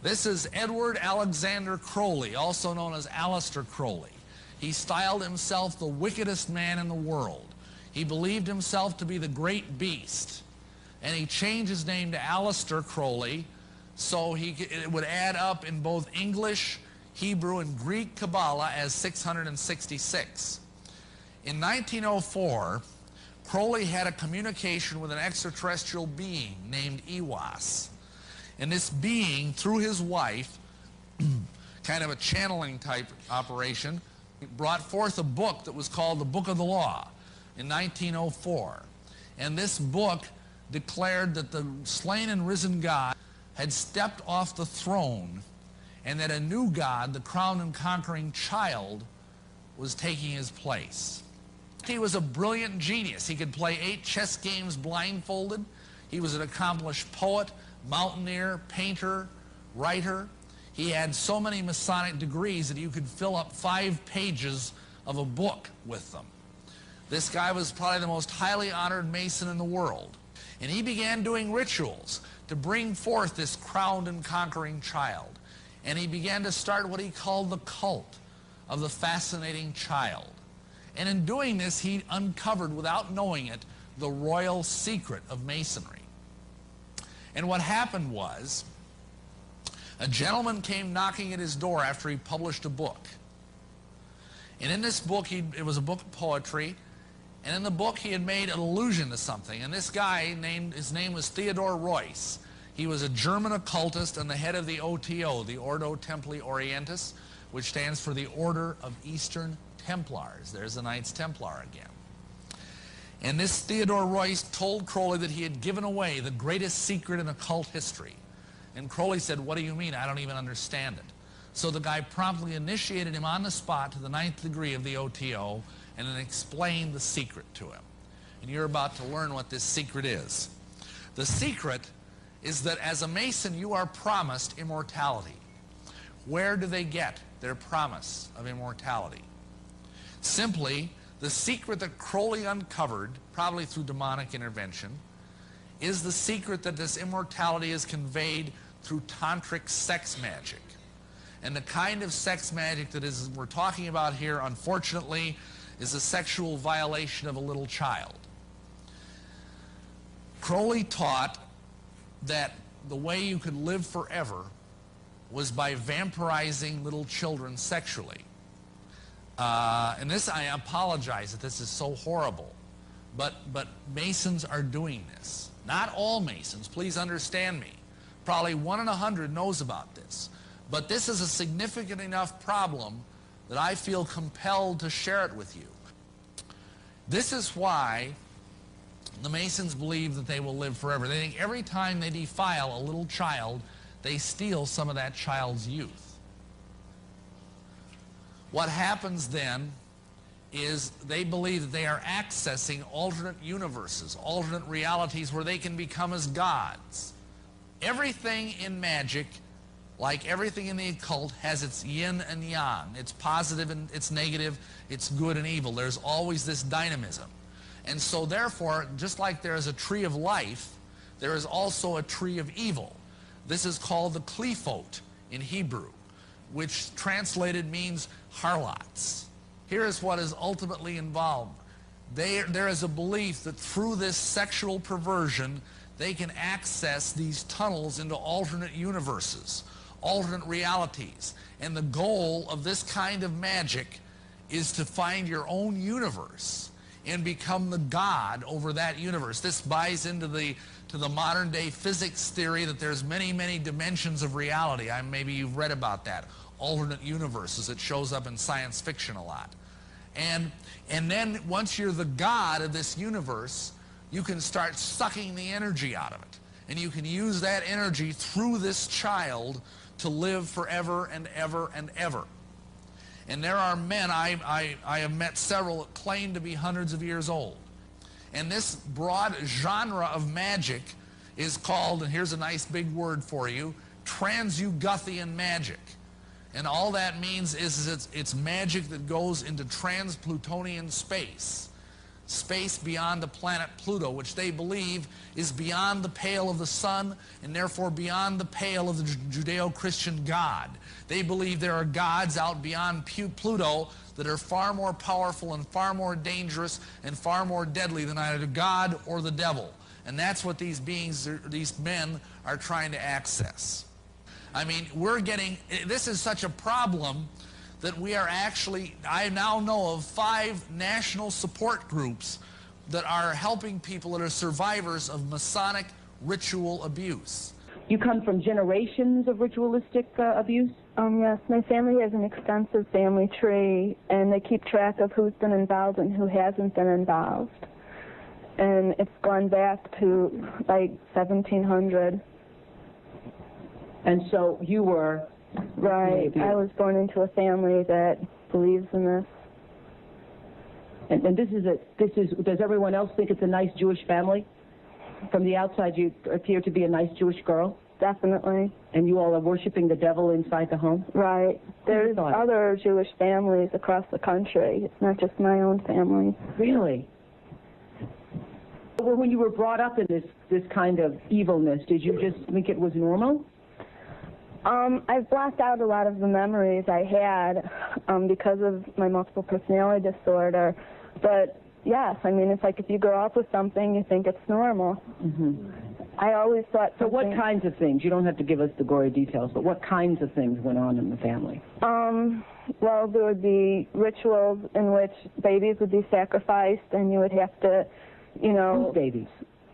This is Edward Alexander Crowley, also known as Aleister Crowley. He styled himself the wickedest man in the world. He believed himself to be the great beast, and he changed his name to Aleister Crowley so it would add up in both English, Hebrew, and Greek Kabbalah as 666. In 1904, Crowley had a communication with an extraterrestrial being named Ewas. And this being, through his wife, kind of a channeling type operation, brought forth a book that was called the Book of the Law in 1904. And this book declared that the slain and risen God had stepped off the throne, and that a new God, the crowned and conquering child, was taking his place. He was a brilliant genius. He could play 8 chess games blindfolded. He was an accomplished poet, mountaineer, painter, writer. He had so many Masonic degrees that you could fill up 5 pages of a book with them. This guy was probably the most highly honored Mason in the world. And he began doing rituals to bring forth this crowned and conquering child. And he began to start what he called the cult of the fascinating child. And in doing this, he uncovered, without knowing it, the royal secret of Masonry. And what happened was, a gentleman came knocking at his door after he published a book. And in this book, it was a book of poetry, and in the book he had made an allusion to something. And this guy, his name was Theodore Royce. He was a German occultist and the head of the O.T.O, the Ordo Templi Orientis, which stands for the Order of Eastern Templars. There's the Knights Templar again. And this Theodore Royce told Crowley that he had given away the greatest secret in occult history. And Crowley said, "What do you mean? I don't even understand it." So the guy promptly initiated him on the spot to the 9th degree of the O.T.O. and then explained the secret to him. And you're about to learn what this secret is. The secret is that as a Mason, you are promised immortality. Where do they get their promise of immortality? Simply, the secret that Crowley uncovered, probably through demonic intervention, is the secret that this immortality is conveyed through tantric sex magic. And the kind of sex magic that we're talking about here, unfortunately, is a sexual violation of a little child. Crowley taught that the way you could live forever was by vampirizing little children sexually. And this, I apologize that this is so horrible, but Masons are doing this. Not all Masons, please understand me. Probably 1 in 100 knows about this. But this is a significant enough problem that I feel compelled to share it with you. This is why the Masons believe that they will live forever. They think every time they defile a little child, they steal some of that child's youth. What happens then is they believe that they are accessing alternate universes, alternate realities where they can become as gods. Everything in magic, like everything in the occult, has its yin and yang. It's positive and it's negative, it's good and evil. There's always this dynamism. And so therefore, just like there is a tree of life, there is also a tree of evil. This is called the Qlīphot in Hebrew, which translated means harlots. Here is what is ultimately involved. There is a belief that through this sexual perversion, they can access these tunnels into alternate universes, alternate realities. And the goal of this kind of magic is to find your own universe and become the god over that universe. This buys into the modern day physics theory that there's many, many dimensions of reality. Maybe you've read about that. Alternate universes. It shows up in science fiction a lot. And then once you're the god of this universe, you can start sucking the energy out of it. And you can use that energy through this child to live forever and ever and ever. And there are men, I have met several that claim to be hundreds of years old. And this broad genre of magic is called, and here's a nice big word for you, Transuguthian magic. And all that means is it's magic that goes into trans-Plutonian space. space beyond the planet Pluto, which they believe is beyond the pale of the sun and therefore beyond the pale of the Judeo-Christian God. They believe there are gods out beyond Pluto that are far more powerful and far more dangerous and far more deadly than either God or the devil. And that's what these beings, these men, are trying to access. I mean, this is such a problem that we are actually, I now know of 5 national support groups that are helping people that are survivors of Masonic ritual abuse. You come from generations of ritualistic abuse? Yes, my family has an extensive family tree, and they keep track of who's been involved and who hasn't been involved. And it's gone back to, like, 1700. And so you were... Right. I was born into a family that believes in this. And does everyone else think it's a nice Jewish family? From the outside, you appear to be a nice Jewish girl? Definitely. And you all are worshiping the devil inside the home? Right. There's other Jewish families across the country. It's not just my own family. Really? Well, when you were brought up in this kind of evilness, did you just think it was normal? I've blocked out a lot of the memories I had because of my multiple personality disorder. But yes, I mean, it's like if you grow up with something, you think it's normal. Mm-hmm. I always thought something... So what kinds of things? You don't have to give us the gory details, but what kinds of things went on in the family? Well, there would be rituals in which babies would be sacrificed, and you would have to, you know... Whose babies?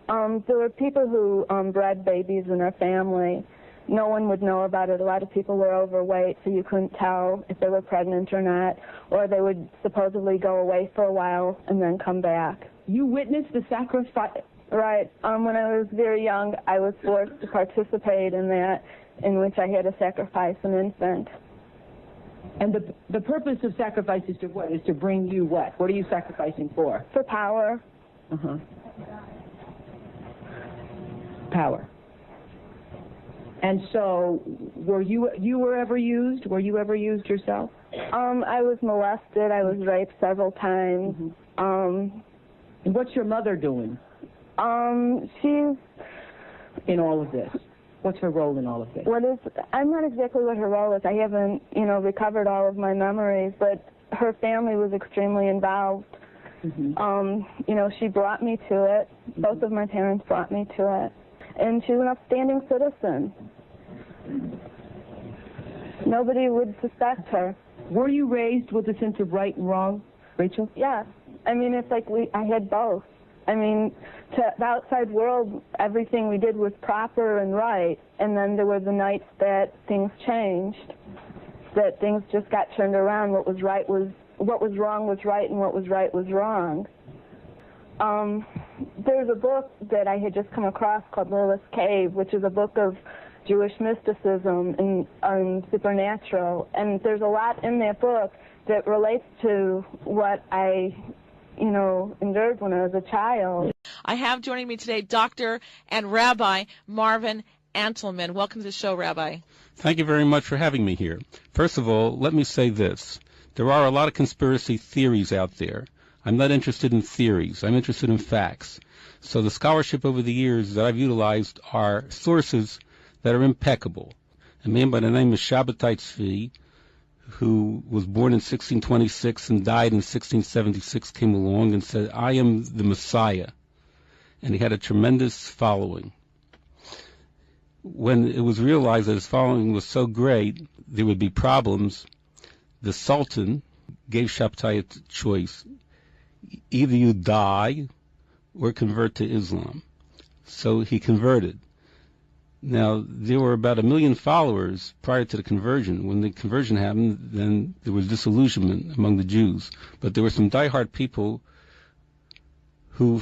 There were people who bred babies in their family. No one would know about it. A lot of people were overweight, so you couldn't tell if they were pregnant or not, or they would supposedly go away for a while and then come back. You witnessed the sacrifice? Right. When I was very young, I was forced to participate in that, in which I had to sacrifice an infant. And the purpose of sacrifice is to what? Is to bring you what? What are you sacrificing for? For power. Uh-huh. Power. And so, were you ever used? Were you ever used yourself? I was molested. I was raped several times. Mm-hmm. And what's your mother doing? She's... In all of this? What's her role in all of this? I'm not exactly what her role is. I haven't, recovered all of my memories, but her family was extremely involved. Mm-hmm. She brought me to it. Mm-hmm. Both of my parents brought me to it. And she's an upstanding citizen. Nobody would suspect her. Were you raised with a sense of right and wrong, Rachel? Yeah. I mean, it's like I had both. I mean, to the outside world, everything we did was proper and right, and then there were the nights that things changed, that things just got turned around. What was wrong was right, and what was right was wrong. There's a book that I had just come across called Lilith's Cave, which is a book of Jewish mysticism and supernatural, and there's a lot in that book that relates to what I endured when I was a child. I have joining me today Dr. and Rabbi Marvin Antelman. Welcome to the show, Rabbi. Thank you very much for having me here. First of all, let me say this. There are a lot of conspiracy theories out there. I'm not interested in theories. I'm interested in facts. So the scholarship over the years that I've utilized are sources that are impeccable. A man by the name of Shabbatai Tzvi, who was born in 1626 and died in 1676, came along and said, I am the Messiah. And he had a tremendous following. When it was realized that his following was so great, there would be problems, the Sultan gave Shabbatai a choice. Either you die or convert to Islam. So he converted. Now, there were about 1 million followers prior to the conversion. When the conversion happened, then there was disillusionment among the Jews. But there were some diehard people who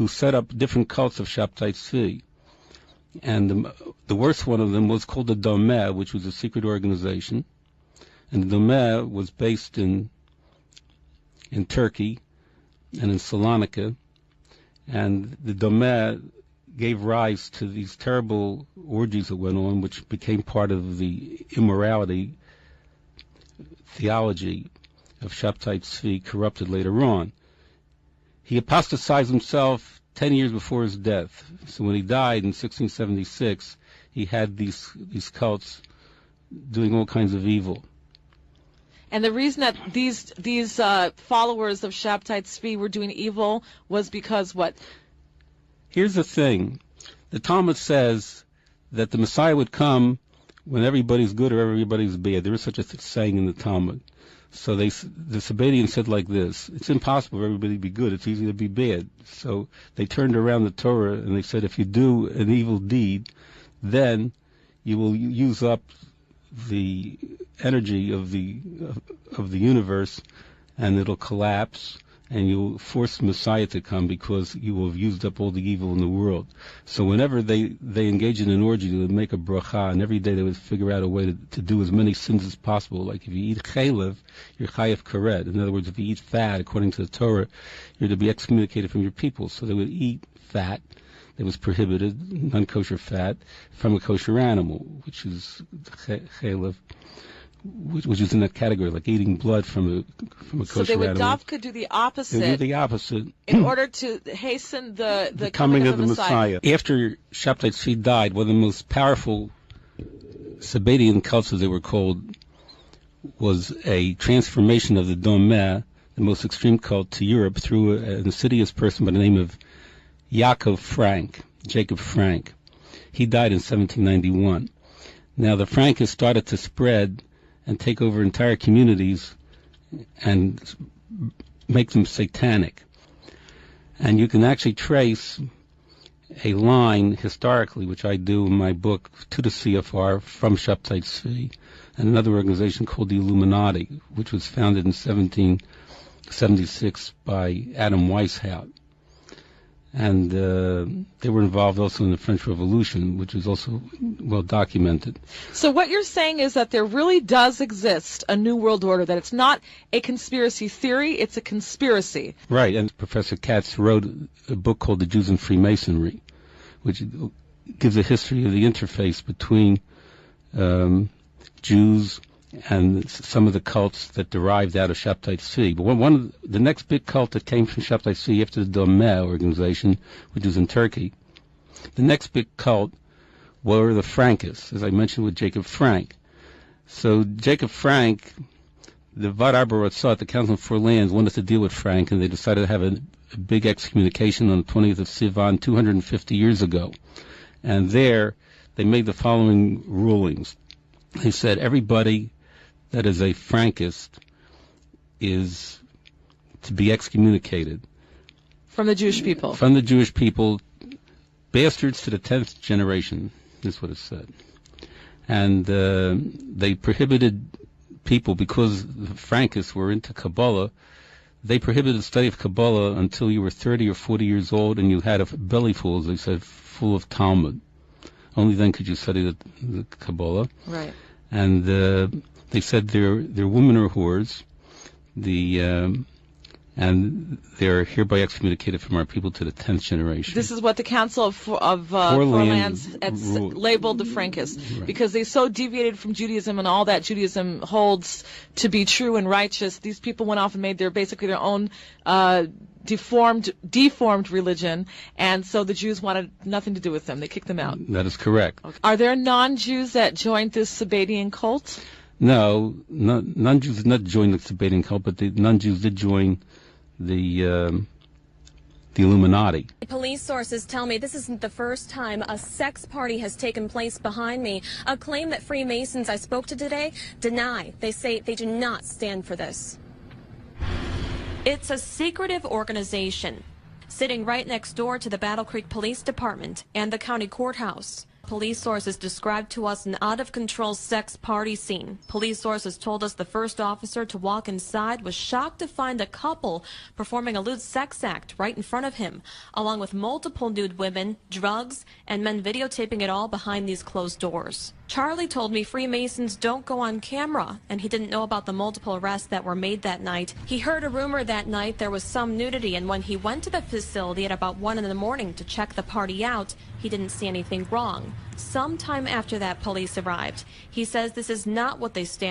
set up different cults of Shabbatai Tzvi. And the worst one of them was called the Domeh, which was a secret organization. And the Domeh was based in Turkey and in Salonika. And the Domeh gave rise to these terrible orgies that went on, which became part of the immorality theology of Shabbatai Tzvi, corrupted later on. He apostatized himself 10 years before his death. So when he died in 1676, he had these cults doing all kinds of evil. And the reason that these followers of Shabtai Tzvi were doing evil was because what? Here's the thing. The Talmud says that the Messiah would come when everybody's good or everybody's bad. There is such a saying in the Talmud. So the Sabbatians said like this: it's impossible for everybody to be good. It's easy to be bad. So they turned around the Torah and they said, if you do an evil deed, then you will use up the energy of the universe, and it'll collapse, and you'll force the Messiah to come because you will have used up all the evil in the world. So whenever they engage in an orgy, they would make a bracha, and every day they would figure out a way to do as many sins as possible. Like if you eat chaylev, you're chayav karet. In other words, if you eat fat, according to the Torah, you're to be excommunicated from your people. So they would eat fat that was prohibited, non-kosher fat, from a kosher animal, which is chaylev, which is in that category, like eating blood from a kosher animal. So they would dafka do the opposite. They do the opposite in order to hasten the coming of the Messiah. After Shabtai Tzvi died, one of the most powerful Sabbatian cults, as they were called, was a transformation of the Domeh, the most extreme cult, to Europe through an insidious person by the name of Jacob Frank. He died in 1791. Now the Frankists started to spread and take over entire communities and make them satanic. And you can actually trace a line historically, which I do in my book, to the CFR from Shabtai Tzvi, and another organization called the Illuminati, which was founded in 1776 by Adam Weishaupt. And they were involved also in the French Revolution, which is also well documented. So what you're saying is that there really does exist a New World Order, that it's not a conspiracy theory, it's a conspiracy. Right, and Professor Katz wrote a book called The Jews and Freemasonry, which gives a history of the interface between Jews and some of the cults that derived out of Shabtai Tzvi. But the next big cult that came from Shabtai Tzvi after the Domeh organization, which was in Turkey, the next big cult were the Frankists, as I mentioned with Jacob Frank. So Jacob Frank, the Vad Arba Ratzah, the Council of Four Lands, wanted to deal with Frank, and they decided to have a big excommunication on the 20th of Sivan 250 years ago. And there they made the following rulings. They said everybody that is a Frankist is to be excommunicated. From the Jewish people? From the Jewish people, bastards to the 10th generation, is what it said. And they prohibited people, because the Frankists were into Kabbalah, they prohibited the study of Kabbalah until you were 30 or 40 years old and you had a belly full, as they said, full of Talmud. Only then could you study the Kabbalah. Right. And they said they're women or whores, and they're hereby excommunicated from our people to the 10th generation. This is what the Council of Four Lands labeled the Frankists, right, because they so deviated from Judaism and all that Judaism holds to be true and righteous. These people went off and made basically their own deformed religion, and so the Jews wanted nothing to do with them. They kicked them out. That is correct. Okay. Are there non-Jews that joined this Sabbatian cult? No, non-Jews did not join the Sabbatian cult, but the non-Jews did join the Illuminati. Police sources tell me this isn't the first time a sex party has taken place behind me, a claim that Freemasons I spoke to today deny. They say they do not stand for this. It's a secretive organization sitting right next door to the Battle Creek Police Department and the county courthouse. Police sources described to us an out-of-control sex party scene. Police sources told us the first officer to walk inside was shocked to find a couple performing a lewd sex act right in front of him, along with multiple nude women, drugs, and men videotaping it all behind these closed doors. Charlie told me Freemasons don't go on camera, and he didn't know about the multiple arrests that were made that night. He heard a rumor that night there was some nudity, and when he went to the facility at about 1 in the morning to check the party out, he didn't see anything wrong. Sometime after that, police arrived. He says this is not what they stand